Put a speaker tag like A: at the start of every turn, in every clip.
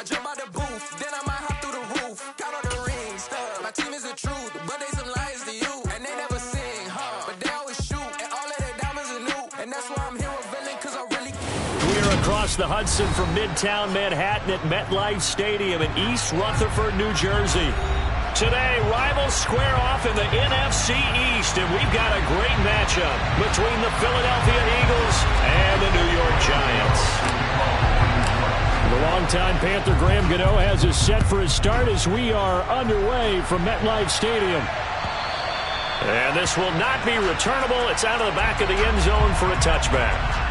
A: jump out the booth, then I might hop through the roof. Count on the rings, my team is the truth, but they some liars to you. And they never sing, but they always shoot, and all of their diamonds are new. And that's why I'm here with Villain, cause I really...
B: We're across the Hudson from Midtown Manhattan at MetLife Stadium in East Rutherford, New Jersey. Today, rivals square off in the NFC East, and we've got a great matchup between the Philadelphia Eagles and the New York Giants. The longtime Panther Graham Gano has us set for his start as we are underway from MetLife Stadium. And this will not be returnable. It's out of the back of the end zone for a touchback.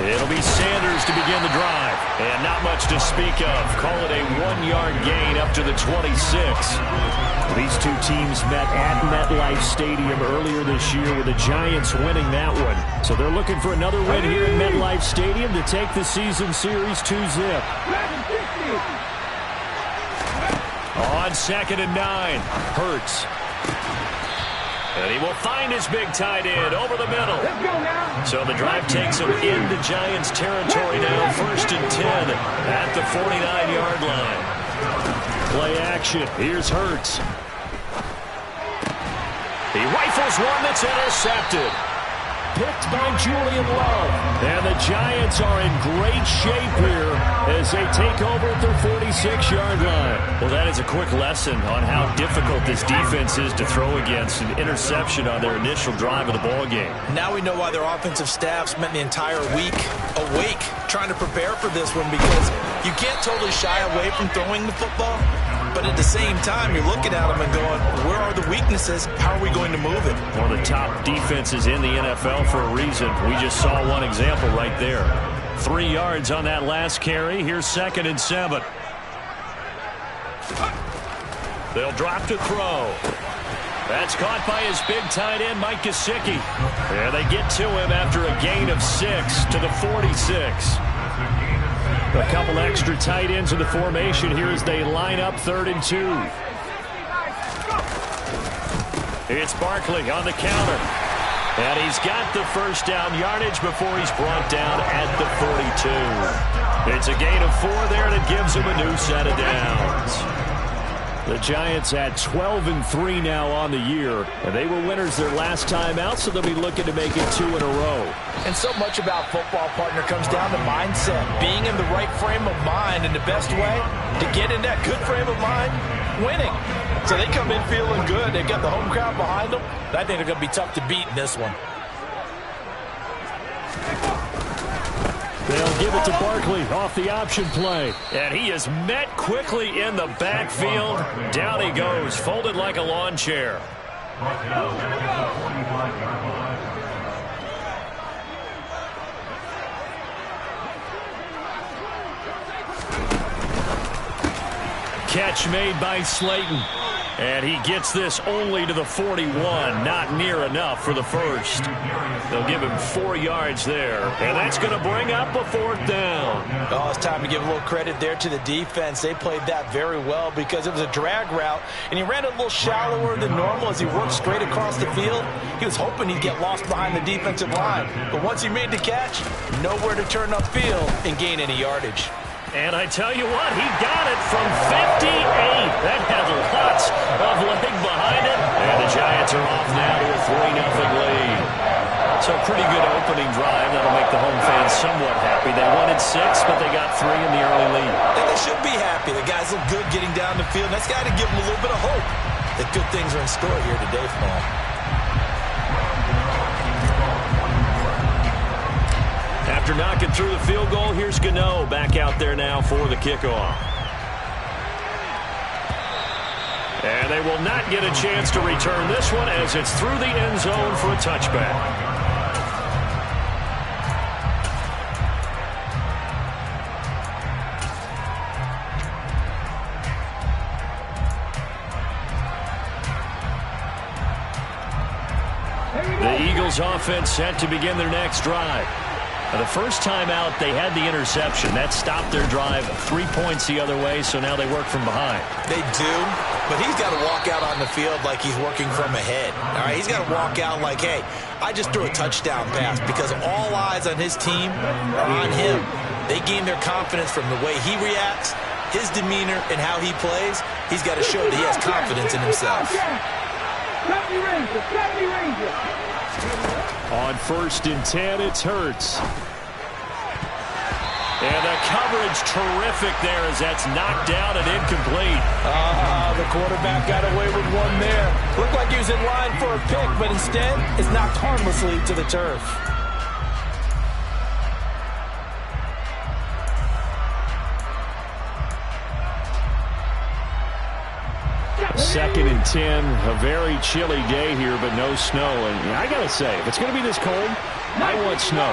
B: It'll be Sanders to begin the drive. And not much to speak of. Call it a 1-yard gain up to the 26. These two teams met at MetLife Stadium earlier this year with the Giants winning that one. So they're looking for another win here at MetLife Stadium to take the season series 2-zip. On 2nd and 9, Hurts. And he will find his big tight end over the middle. So the drive takes him into Giants territory now. 1st and 10 at the 49-yard line. Play action. Here's Hurts. He rifles one that's intercepted. Picked by Julian Love. And the Giants are in great shape here as they take over at their 46-yard line. Well, that is a quick lesson on how difficult this defense is to throw against. An interception on their initial drive of the ball game.
C: Now we know why their offensive staff spent the entire week awake trying to prepare for this one, because you can't totally shy away from throwing the football. But at the same time, you're looking at them and going, where are the weaknesses? How are we going to move it?
B: One of the top defenses in the NFL for a reason. We just saw one example right there. 3 yards on that last carry. Here's 2nd and 7. They'll drop to throw. That's caught by his big tight end, Mike Gesicki. And they get to him after a gain of 6 to the 46. A couple extra tight ends in the formation here as they line up 3rd and 2. It's Barkley on the counter. And he's got the first down yardage before he's brought down at the 42. It's a gain of 4 there that gives him a new set of downs. The Giants at 12-3 now on the year, and they were winners their last time out, so they'll be looking to make it 2 in a row.
C: And so much about football, partner, comes down to mindset. Being in the right frame of mind, and the best way to get in that good frame of mind, winning. So they come in feeling good. They've got the home crowd behind them. I think they're going to be tough to beat in this one.
B: They'll give it to Barkley off the option play. And he is met quickly in the backfield. Down he goes, folded like a lawn chair. Catch made by Slayton. And he gets this only to the 41. Not near enough for the first. They'll give him 4 yards there. And that's going to bring up a 4th down.
C: Oh, it's time to give a little credit there to the defense. They played that very well because it was a drag route. And he ran a little shallower than normal as he worked straight across the field. He was hoping he'd get lost behind the defensive line. But once he made the catch, nowhere to turn upfield and gain any yardage.
B: And I tell you what, he got it from 58. That had lots of leg behind it. And the Giants are off now to a 3-0 lead. So pretty good opening drive. That'll make the home fans somewhat happy. They wanted 6, but they got 3 in the early lead.
C: And they should be happy. The guys look good getting down the field. That's got to give them a little bit of hope that good things are in store here today for them.
B: After knocking through the field goal, here's Gano back out there now for the kickoff. And they will not get a chance to return this one as it's through the end zone for a touchback. Eagles offense set to begin their next drive. The first time out, they had the interception. That stopped their drive 3 points the other way, so now they work from behind.
C: They do, but he's got to walk out on the field like he's working from ahead. All right, he's got to walk out like, hey, I just threw a touchdown pass, because all eyes on his team are on him. They gain their confidence from the way he reacts, his demeanor, and how he plays. He's got to show that he has confidence in himself.
B: On 1st and 10, it's Hurts. And the coverage terrific there as that's knocked down and incomplete.
C: The quarterback got away with one there. Looked like he was in line for a pick, but instead is knocked harmlessly to the turf.
B: 2nd and 10, a very chilly day here, but no snow. And I got to say, if it's going to be this cold, I want snow.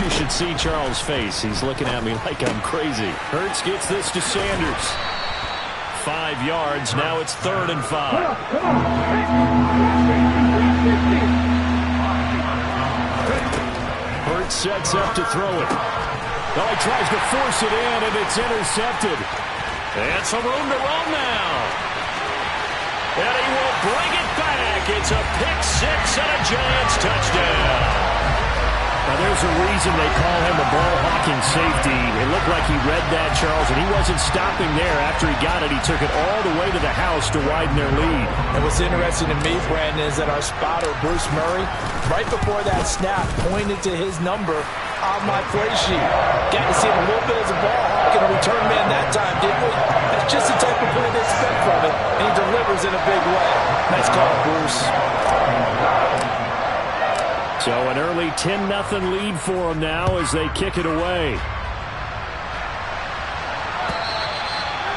B: You should see Charles' face. He's looking at me like I'm crazy. Hurts gets this to Sanders. 5 yards. Now it's 3rd and 5. Hurts sets up to throw it. Oh, he tries to force it in, and it's intercepted. And some room to run now. And he will bring it back. It's a pick-6 and a Giants touchdown. Now, there's a reason they call him a ball-hawking safety. It looked like he read that, Charles, and he wasn't stopping there. After he got it, he took it all the way to the house to widen their lead.
C: And what's interesting to me, Brandon, is that our spotter, Bruce Murray, right before that snap, pointed to his number on my play sheet. Got to see him a little bit as a ball-hawk and a return man that time, didn't we? That's just the type of play they expect from him, and he delivers in a big way. Nice call, Bruce.
B: So an early 10-0 lead for them now as they kick it away.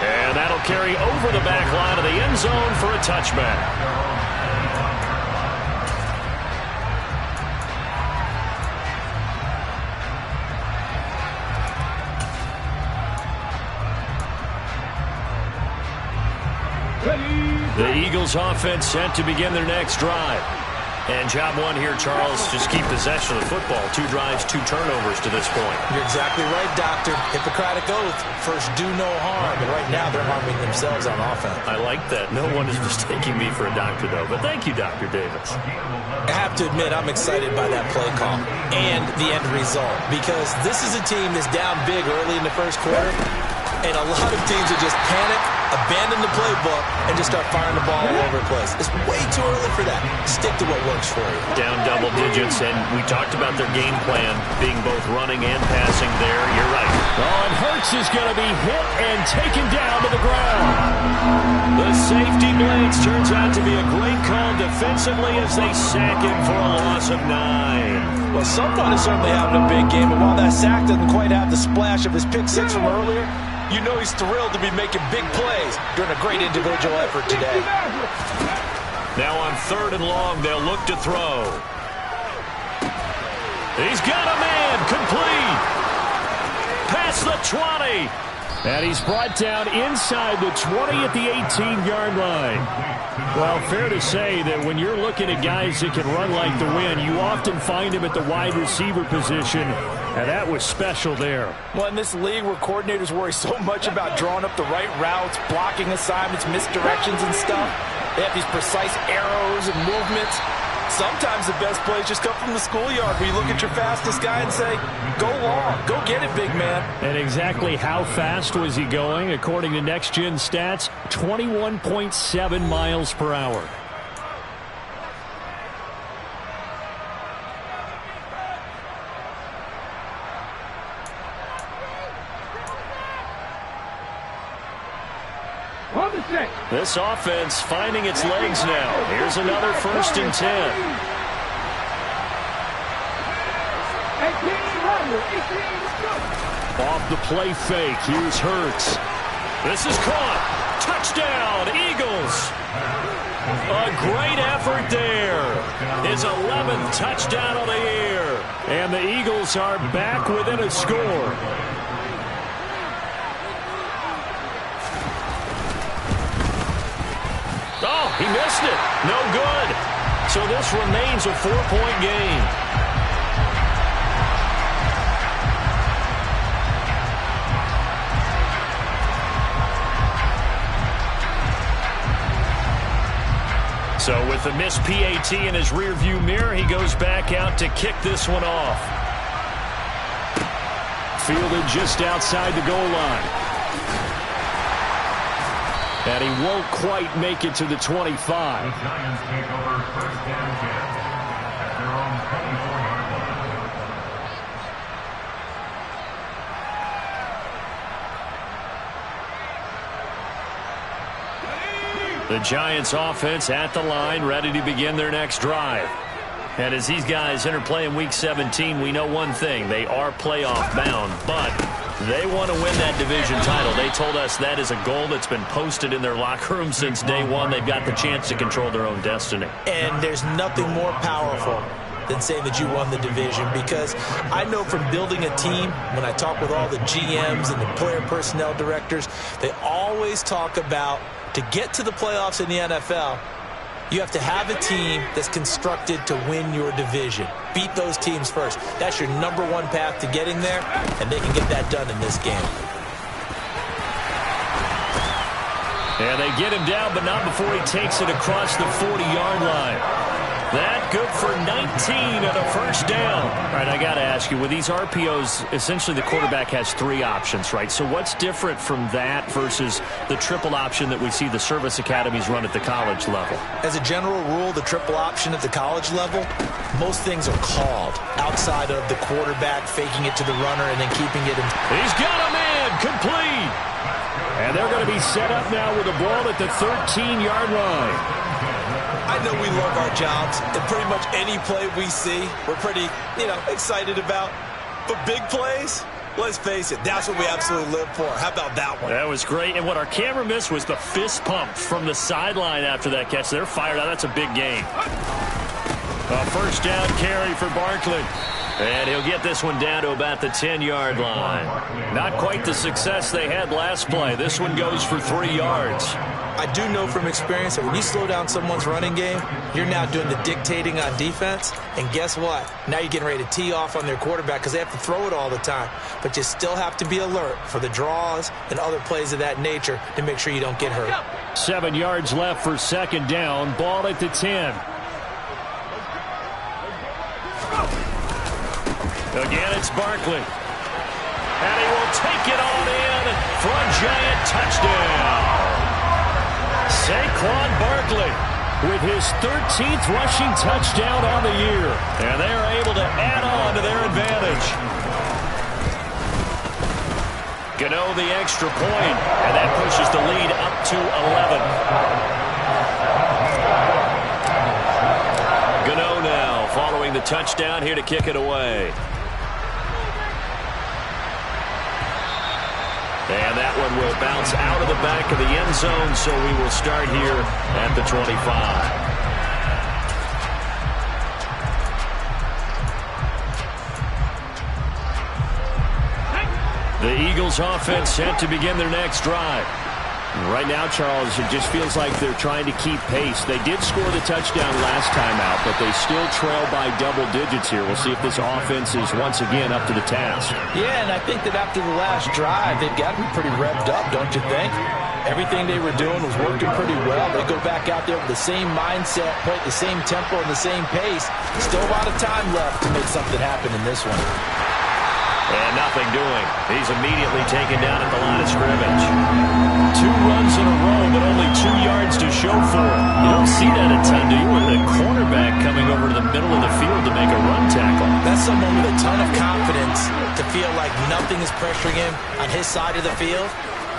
B: And that'll carry over the back line of the end zone for a touchback. The Eagles offense set to begin their next drive. And job one here, Charles, just keep possession of the football. 2 drives, 2 turnovers to this point.
C: You're exactly right, Doctor. Hippocratic oath. First, do no harm. And right now, they're harming themselves on offense.
B: I like that. No one is mistaking me for a doctor, though. But thank you, Dr. Davis.
C: I have to admit, I'm excited by that play call and the end result. Because this is a team that's down big early in the first quarter. And a lot of teams will just panic, abandon the playbook, and just start firing the ball all over the place. It's way too early for that. Stick to what works for you.
B: Down double digits, and we talked about their game plan being both running and passing there. You're right. Oh, and Hurts is going to be hit and taken down to the ground. The safety blitz turns out to be a great call defensively as they sack him for a loss of 9.
C: Well, someone is certainly having a big game, but while that sack doesn't quite have the splash of his pick-6 from earlier, you know he's thrilled to be making big plays during a great individual effort today.
B: Now on 3rd and long, they'll look to throw. He's got a man, complete. Past the 20. And he's brought down inside the 20 at the 18-yard line. Well, fair to say that when you're looking at guys that can run like the wind, you often find him at the wide receiver position, and that was special there.
C: Well, in this league where coordinators worry so much about drawing up the right routes, blocking assignments, misdirections and stuff, they have these precise arrows and movements. Sometimes the best plays just come from the schoolyard where you look at your fastest guy and say, go long, go get it, big man.
B: And exactly how fast was he going? According to Next Gen Stats, 21.7 miles per hour. This offense finding its legs now. Here's another 1st and 10. Off the play fake. Here's Hurts. This is caught. Touchdown, Eagles. A great effort there. His 11th touchdown of the year. And the Eagles are back within a score. Oh, he missed it. No good. So this remains a 4-point game. So with the missed PAT in his rearview mirror, he goes back out to kick this one off. Fielded just outside the goal line. And he won't quite make it to the 25.
D: The Giants take over first down again at their own 24-yard line.
B: The Giants offense at the line, ready to begin their next drive. And as these guys interplay in Week 17, we know one thing. They are playoff bound, but they want to win that division title. They told us that is a goal that's been posted in their locker room since day one. They've got the chance to control their own destiny.
C: And there's nothing more powerful than saying that you won the division, because I know from building a team, when I talk with all the GMs and the player personnel directors, they always talk about, to get to the playoffs in the NFL, you have to have a team that's constructed to win your division. Beat those teams first. That's your number one path to getting there, and they can get that done in this game.
B: And they get him down, but not before he takes it across the 40-yard line. That good for 19 and a first down. All right, I got to ask you, with these RPOs, essentially the quarterback has 3 options, right? So what's different from that versus the triple option that we see the service academies run at the college level?
C: As a general rule, the triple option at the college level, most things are called outside of the quarterback faking it to the runner and then keeping it in.
B: He's got a man, complete. And they're going to be set up now with a ball at the 13-yard line.
C: I know we love our jobs, and pretty much any play we see, we're pretty, excited about. But big plays, let's face it, that's what we absolutely live for. How about that one?
B: That was great. And what our camera missed was the fist pump from the sideline after that catch. They're fired out. That's a big game. A first down carry for Barkley. And he'll get this one down to about the 10-yard line. Not quite the success they had last play. This one goes for 3 yards.
C: I do know from experience that when you slow down someone's running game, you're now doing the dictating on defense. And guess what? Now you're getting ready to tee off on their quarterback because they have to throw it all the time. But you still have to be alert for the draws and other plays of that nature to make sure you don't get hurt.
B: 7 yards left for second down. Ball at the 10. Again, it's Barkley. And he will take it on in for a Giant touchdown. Saquon Barkley with his 13th rushing touchdown on the year. And they are able to add on to their advantage. Gano the extra point, and that pushes the lead up to 11. Gano now following the touchdown here to kick it away. And that one will bounce out of the back of the end zone, so we will start here at the 25. The Eagles offense set to begin their next drive. Right now, Charles, it just feels like they're trying to keep pace. They did score the touchdown last time out, but they still trail by double digits here. We'll see if this offense is once again up to the task.
C: Yeah, and I think that after the last drive, they've got to be pretty revved up, don't you think? Everything they were doing was working pretty well. They go back out there with the same mindset, play at the same tempo and the same pace. Still a lot of time left to make something happen in this one.
B: And nothing doing. He's immediately taken down at the line of scrimmage. 2 runs in a row, but only 2 yards to show for it. You don't see that a ton, do you? With a cornerback coming over to the middle of the field to make a run tackle.
C: That's someone with a ton of confidence to feel like nothing is pressuring him on his side of the field.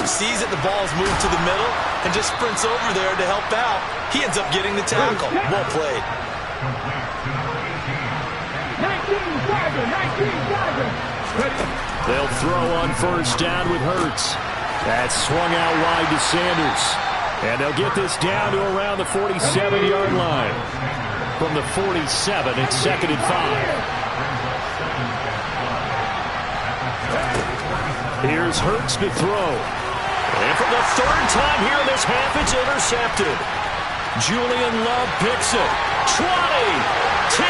C: He sees that the ball's moved to the middle and just sprints over there to help out. He ends up getting the tackle. Well played.
D: 19 Tiger.
B: They'll throw on first down with Hurts. That's swung out wide to Sanders. And they'll get this down to around the 47-yard line. From the 47, it's 2nd and 5. Here's Hurts to throw. And for the 3rd time here in this half, it's intercepted. Julian Love picks it. 10.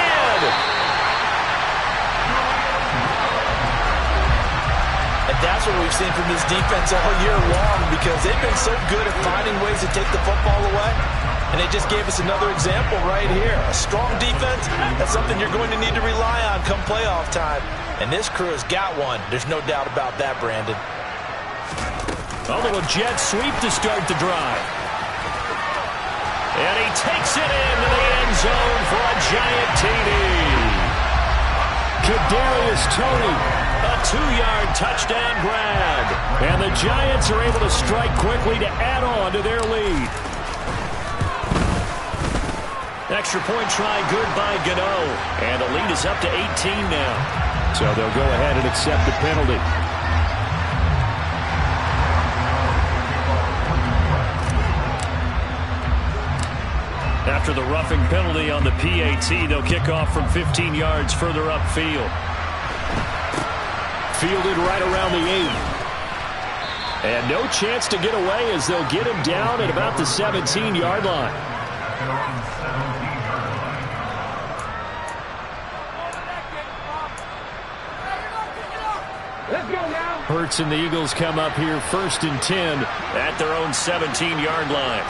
C: And that's what we've seen from this defense all year long, because they've been so good at finding ways to take the football away. And they just gave us another example right here. A strong defense, that's something you're going to need to rely on come playoff time. And this crew has got one. There's no doubt about that, Brandon.
B: A little jet sweep to start the drive. And he takes it into the end zone for a giant TD. Kadarius Toney, a 2-yard touchdown grab. And the Giants are able to strike quickly to add on to their lead. Extra point try good by Gano. And the lead is up to 18 now. So they'll go ahead and accept the penalty. After the roughing penalty on the PAT, they'll kick off from 15 yards further upfield. Fielded right around the 8. And no chance to get away as they'll get him down at about the 17-yard line. Hurts and the Eagles come up here 1st and 10 at their own 17-yard line.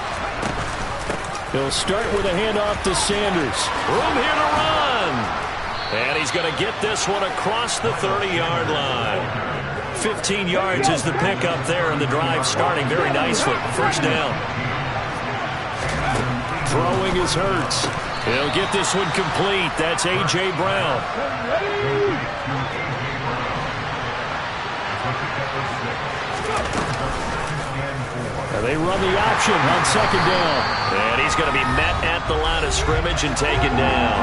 B: He'll start with a handoff to Sanders. Room here to run. And he's going to get this one across the 30-yard line. 15 yards is the pickup there, and the drive starting very nicely. First down. Throwing is Hurts. He'll get this one complete. That's A.J. Brown. And they run the option on 2nd down. And he's going to be met at the line of scrimmage and taken down.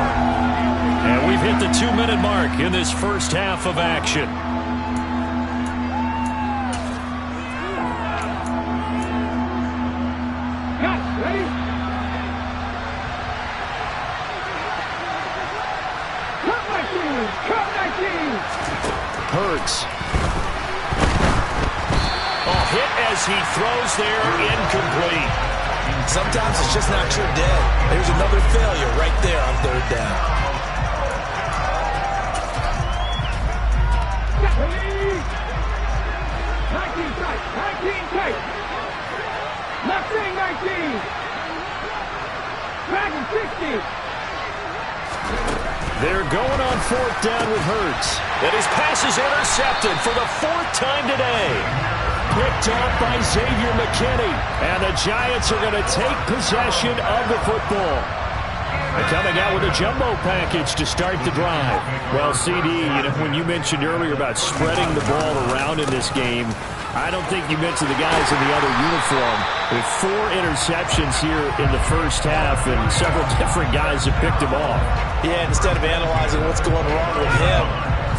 B: And we've hit the 2-minute mark in this first half of action. Hurts. Hit as he throws there, incomplete.
C: Sometimes it's just not your day. There's another failure right there on 3rd down.
B: They're going on 4th down with Hurts. And his pass is intercepted for the 4th time today. Picked off by Xavier McKinney. And the Giants are going to take possession of the football. And coming out with a jumbo package to start the drive. Well, CD, when you mentioned earlier about spreading the ball around in this game, I don't think you mentioned the guys in the other uniform. With 4 interceptions here in the first half, and several different guys have picked him off.
C: Yeah, instead of analyzing what's going wrong with him,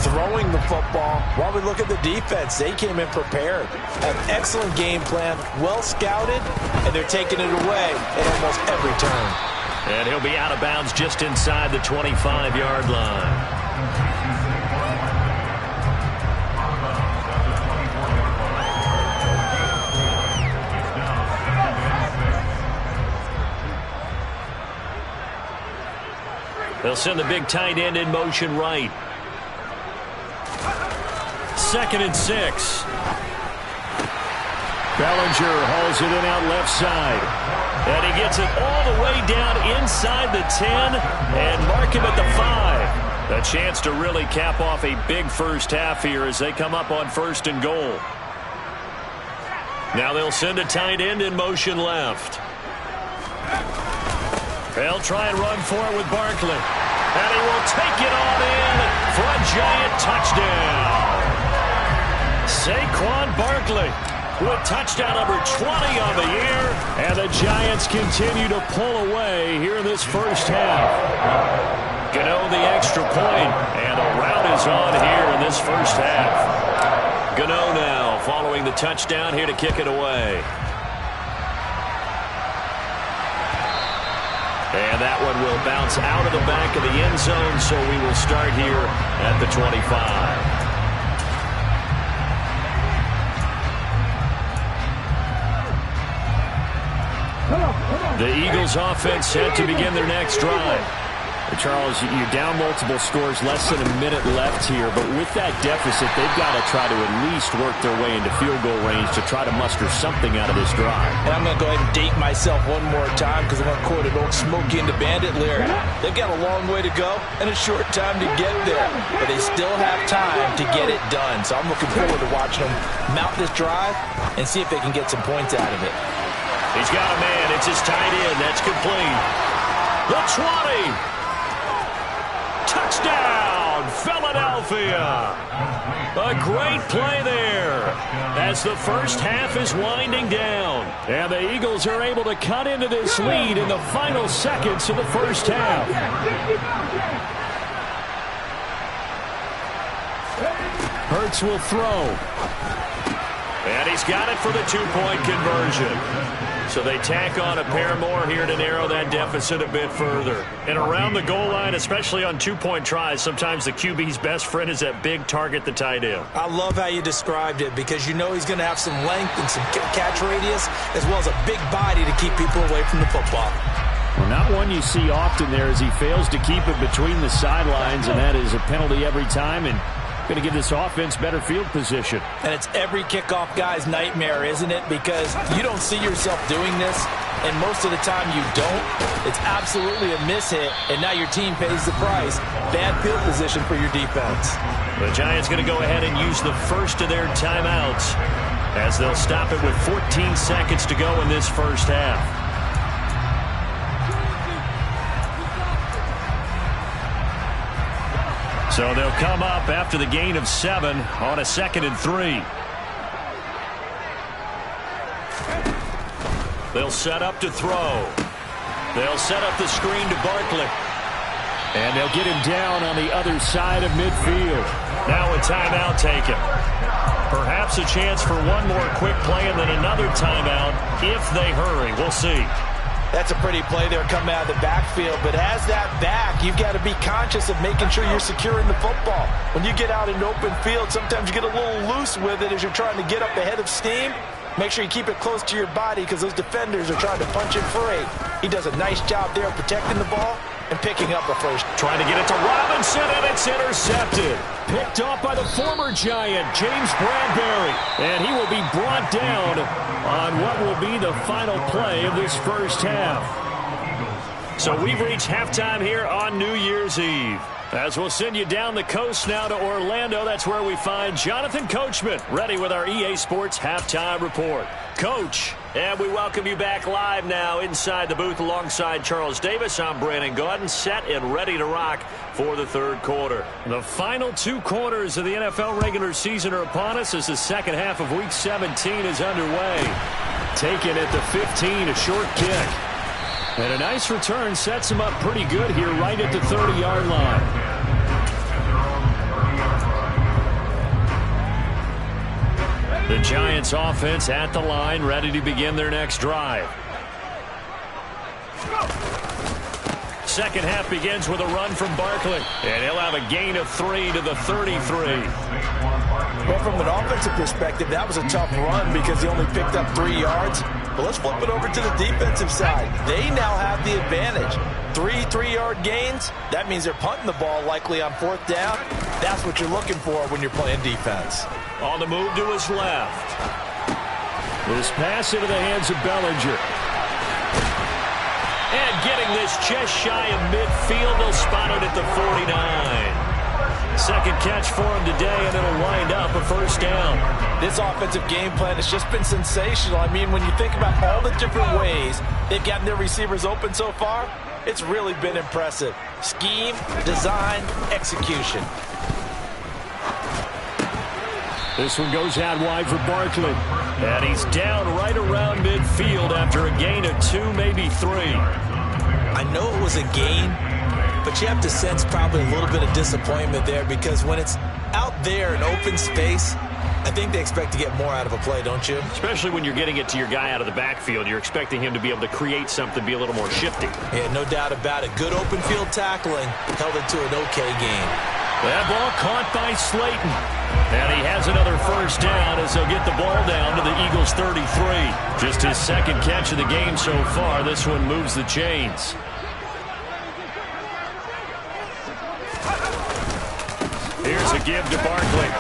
C: throwing the football, while we look at the defense, they came in prepared. An excellent game plan, well scouted, and they're taking it away at almost every turn.
B: And he'll be out of bounds just inside the 25-yard line. They'll send the big tight end in motion right. 2nd and 6. Bellinger hauls it in out left side. And he gets it all the way down inside the 10 and mark him at the 5. A chance to really cap off a big first half here as they come up on 1st and goal. Now they'll send a tight end in motion left. They'll try and run for it with Barkley. And he will take it on in for a giant touchdown. Saquon Barkley with touchdown number 20 on the year. And the Giants continue to pull away here in this first half. Gano the extra point. And a rout is on here in this first half. Gano now following the touchdown here to kick it away. And that one will bounce out of the back of the end zone, so we will start here at the 25. The Eagles offense set to begin their next drive. Charles, you're down multiple scores, less than a minute left here, but with that deficit, they've got to try to at least work their way into field goal range to try to muster something out of this drive.
C: And I'm going to go ahead and date myself one more time because I'm going to quote an old Smokey and the Bandit lyric. They've got a long way to go and a short time to get there, but they still have time to get it done. So I'm looking forward to watching them mount this drive and see if they can get some points out of it.
B: He's got a man. It's his tight end. That's complete. The 20. Touchdown, Philadelphia. A great play there as the first half is winding down. And the Eagles are able to cut into this lead in the final seconds of the first half. Hurts will throw. And he's got it for the two-point conversion. So they tack on a pair more here to narrow that deficit a bit further. And around the goal line, especially on two-point tries, sometimes the QB's best friend is that big target, the tight end.
C: I love how you described it because you know he's going to have some length and some catch radius as well as a big body to keep people away from the football.
B: Well, not one you see often there as he fails to keep it between the sidelines, and that is a penalty every time, and going to give this offense better field position.
C: And it's every kickoff guy's nightmare, isn't it? Because you don't see yourself doing this, and most of the time you don't. It's absolutely a mishit, and now your team pays the price. Bad field position for your defense.
B: The Giants going to go ahead and use the first of their timeouts as they'll stop it with 14 seconds to go in this first half. So they'll come up after the gain of 7 on a 2nd and 3. They'll set up to throw. They'll set up the screen to Barkley. And they'll get him down on the other side of midfield. Now a timeout taken. Perhaps a chance for one more quick play and then another timeout if they hurry. We'll see.
C: That's a pretty play there coming out of the backfield, but as that back, you've got to be conscious of making sure you're securing the football. When you get out in open field, sometimes you get a little loose with it as you're trying to get up ahead of steam. Make sure you keep it close to your body because those defenders are trying to punch it free. He does a nice job there of protecting the ball and picking up the first.
B: Trying to get it to Robinson, and it's intercepted. Picked off by the former Giant, James Bradbury. And he will be brought down on what will be the final play of this first half. So we've reached halftime here on New Year's Eve. As we'll send you down the coast now to Orlando, that's where we find Jonathan Coachman, ready with our EA Sports Halftime Report. Coach, and we welcome you back live now inside the booth alongside Charles Davis. I'm Brandon Gaudin, set and ready to rock for the third quarter. The final 2 quarters of the NFL regular season are upon us as the second half of Week 17 is underway. Taken at the 15, a short kick. And a nice return sets him up pretty good here right at the 30-yard line. The Giants offense at the line, ready to begin their next drive. Second half begins with a run from Barkley. And he'll have a gain of 3 to the 33.
C: Well, from an offensive perspective, that was a tough run because he only picked up 3 yards. But let's flip it over to the defensive side. They now have the advantage. 3 3-yard gains. That means they're punting the ball likely on 4th down. That's what you're looking for when you're playing defense.
B: On the move to his left. This pass into the hands of Bellinger. And getting this just shy of midfield, they'll spot it at the 49. Second catch for him today, and it'll wind up a first down.
C: This offensive game plan has just been sensational. I mean, when you think about all the different ways they've gotten their receivers open so far, it's really been impressive. Scheme, design, execution.
B: This one goes out wide for Barkley. And he's down right around midfield after a gain of 2, maybe 3.
C: I know it was a gain, but you have to sense probably a little bit of disappointment there because when it's out there in open space, I think they expect to get more out of a play, don't you?
B: Especially when you're getting it to your guy out of the backfield. You're expecting him to be able to create something, be a little more shifty.
C: Yeah, no doubt about it. Good open field tackling held it to an okay game.
B: That ball caught by Slayton. And he has another first down as they'll get the ball down to the Eagles' 33. Just his second catch of the game so far. This one moves the chains. give to Barkley.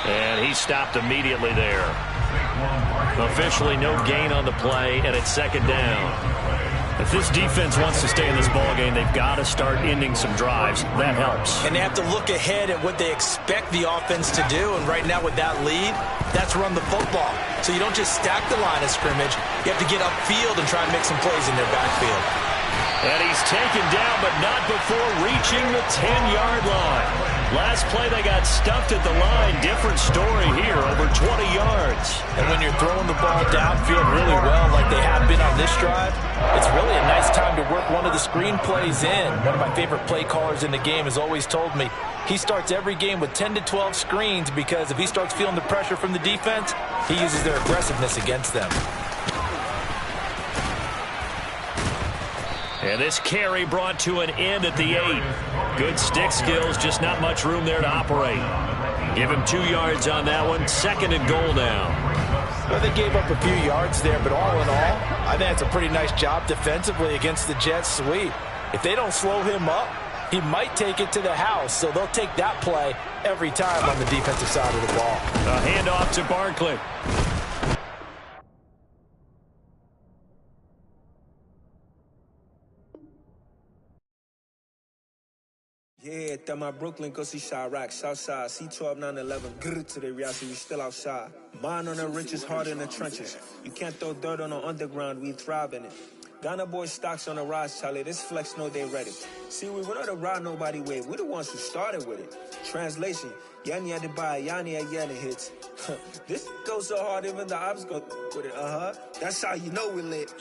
B: And he stopped immediately there. Officially no gain on the play, and it's second down. If this defense wants to stay in this ballgame, they've got to start ending some drives. That helps.
C: And they have to look ahead at what they expect the offense to do. And right now with that lead, that's run the football. So you don't just stack the line of scrimmage. You have to get upfield and try and make some plays in their backfield.
B: And he's taken down, but not before reaching the 10-yard line. Last play, they got stuffed at the line. Different story here, over 20 yards.
C: And when you're throwing the ball downfield really well like they have been on this drive, it's really a nice time to work one of the screen plays in. One of my favorite play callers in the game has always told me he starts every game with 10 to 12 screens because if he starts feeling the pressure from the defense, he uses their aggressiveness against them.
B: And this carry brought to an end at the 8. Good stick skills, just not much room there to operate. Give him 2 yards on that one. Second and goal now.
C: Well, they gave up a few yards there, but all in all, I think it's a pretty nice job defensively against the Jets sweep. If they don't slow him up, he might take it to the house, so they'll take that play every time on the defensive side of the ball.
B: A handoff to Barkley.
E: Yeah, that my Brooklyn, go see Chirac, Southside, C12, 911, grrr to the reality, we still outside. Mine on the riches, hard in the trenches. You can't throw dirt on the underground, we thrive in it. Ghana boys stocks on the rise, Charlie, this flex know they ready. See, we not to ride nobody with, we the ones who started with it. Translation, Yanni had to buy, Yanni had Yanni hits. This goes so hard, even the ops go with it, That's how you know we lit.